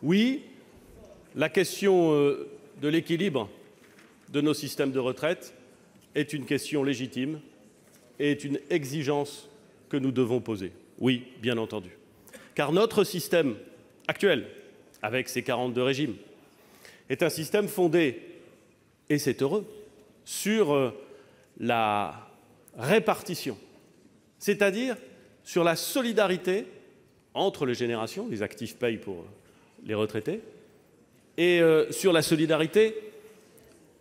Oui, la question de l'équilibre de nos systèmes de retraite est une question légitime et est une exigence que nous devons poser. Oui, bien entendu. Car notre système actuel, avec ses 42 régimes, est un système fondé, et c'est heureux, sur la répartition, c'est-à-dire sur la solidarité entre les générations, les actifs payent pour les retraités, et sur la solidarité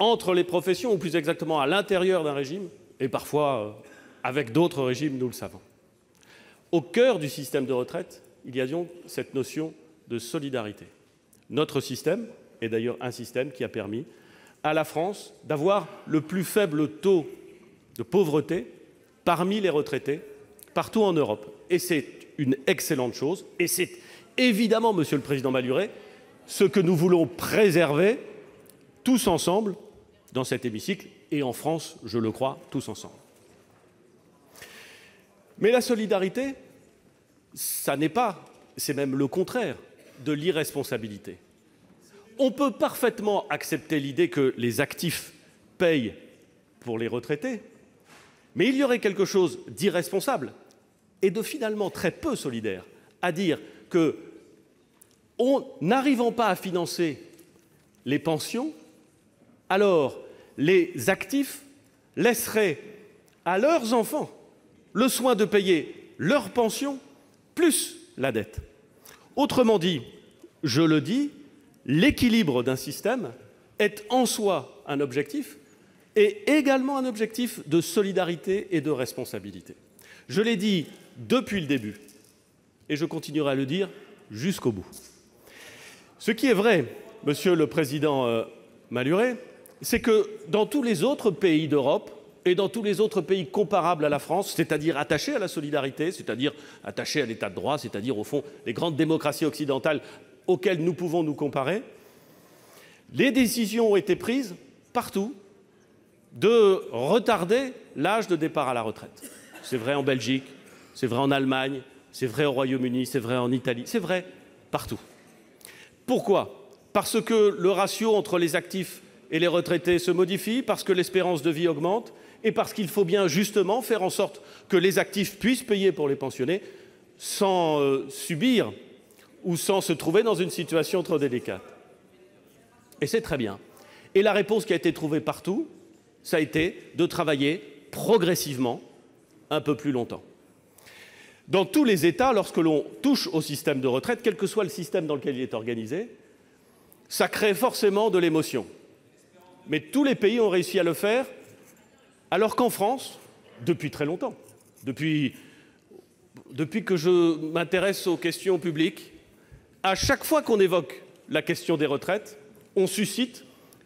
entre les professions, ou plus exactement à l'intérieur d'un régime, et parfois avec d'autres régimes, nous le savons. Au cœur du système de retraite, il y a donc cette notion de solidarité. Notre système est d'ailleurs un système qui a permis à la France d'avoir le plus faible taux de pauvreté parmi les retraités partout en Europe. Et c'est une excellente chose. Et c'est évidemment, Monsieur le Président Malhuret, ce que nous voulons préserver tous ensemble dans cet hémicycle et en France, je le crois, tous ensemble. Mais la solidarité, ça n'est pas, c'est même le contraire de l'irresponsabilité. On peut parfaitement accepter l'idée que les actifs payent pour les retraités, mais il y aurait quelque chose d'irresponsable et de finalement très peu solidaire à dire que, n'arrivant pas à financer les pensions, alors les actifs laisseraient à leurs enfants le soin de payer leur pension plus la dette. Autrement dit, je le dis, l'équilibre d'un système est en soi un objectif et également un objectif de solidarité et de responsabilité. Je l'ai dit depuis le début et je continuerai à le dire jusqu'au bout. Ce qui est vrai, Monsieur le Président Malhuret, c'est que dans tous les autres pays d'Europe et dans tous les autres pays comparables à la France, c'est-à-dire attachés à la solidarité, c'est-à-dire attachés à l'état de droit, c'est-à-dire au fond les grandes démocraties occidentales auxquelles nous pouvons nous comparer, les décisions ont été prises partout de retarder l'âge de départ à la retraite. C'est vrai en Belgique, c'est vrai en Allemagne, c'est vrai au Royaume-Uni, c'est vrai en Italie, c'est vrai partout. Pourquoi ? Parce que le ratio entre les actifs et les retraités se modifie, parce que l'espérance de vie augmente et parce qu'il faut bien justement faire en sorte que les actifs puissent payer pour les pensionnés sans subir ou sans se trouver dans une situation trop délicate. Et c'est très bien. Et la réponse qui a été trouvée partout, ça a été de travailler progressivement un peu plus longtemps. Dans tous les États, lorsque l'on touche au système de retraite, quel que soit le système dans lequel il est organisé, ça crée forcément de l'émotion. Mais tous les pays ont réussi à le faire, alors qu'en France, depuis très longtemps, depuis que je m'intéresse aux questions publiques, à chaque fois qu'on évoque la question des retraites, on suscite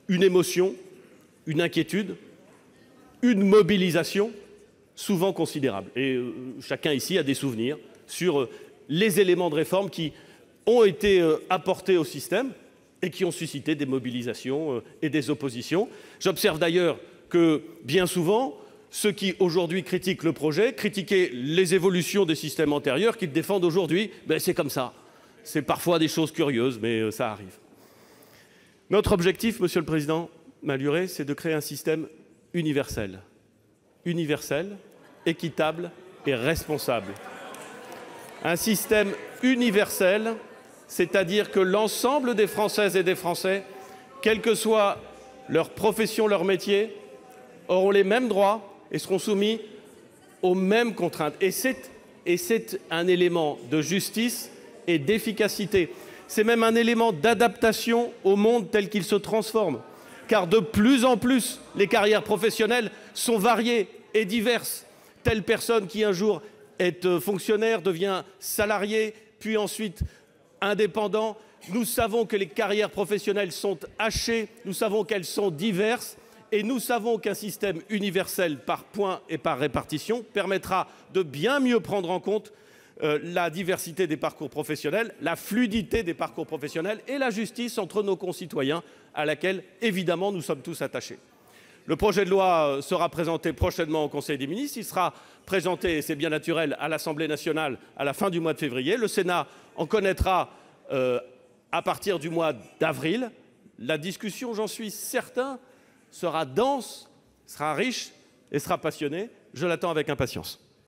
une émotion, une inquiétude, une mobilisation souvent considérable. Et chacun ici a des souvenirs sur les éléments de réforme qui ont été apportés au système et qui ont suscité des mobilisations et des oppositions. J'observe d'ailleurs que, bien souvent, ceux qui aujourd'hui critiquent le projet, critiquaient les évolutions des systèmes antérieurs, qu'ils défendent aujourd'hui, ben c'est comme ça. C'est parfois des choses curieuses, mais ça arrive. Notre objectif, Monsieur le Président Malhuret, c'est de créer un système universel. Universel, équitable et responsable. Un système universel, c'est-à-dire que l'ensemble des Françaises et des Français, quelle que soit leur profession, leur métier, auront les mêmes droits et seront soumis aux mêmes contraintes. Et c'est un élément de justice et d'efficacité. C'est même un élément d'adaptation au monde tel qu'il se transforme. Car de plus en plus, les carrières professionnelles sont variées et diverses. Telle personne qui un jour est fonctionnaire devient salarié, puis ensuite indépendant. Nous savons que les carrières professionnelles sont hachées, nous savons qu'elles sont diverses, et nous savons qu'un système universel par points et par répartition permettra de bien mieux prendre en compte la diversité des parcours professionnels, la fluidité des parcours professionnels et la justice entre nos concitoyens, à laquelle, évidemment, nous sommes tous attachés. Le projet de loi sera présenté prochainement au Conseil des ministres. Il sera présenté, et c'est bien naturel, à l'Assemblée nationale à la fin du mois de février. Le Sénat en connaîtra à partir du mois d'avril, la discussion, j'en suis certain, sera dense, sera riche et sera passionnée. Je l'attends avec impatience.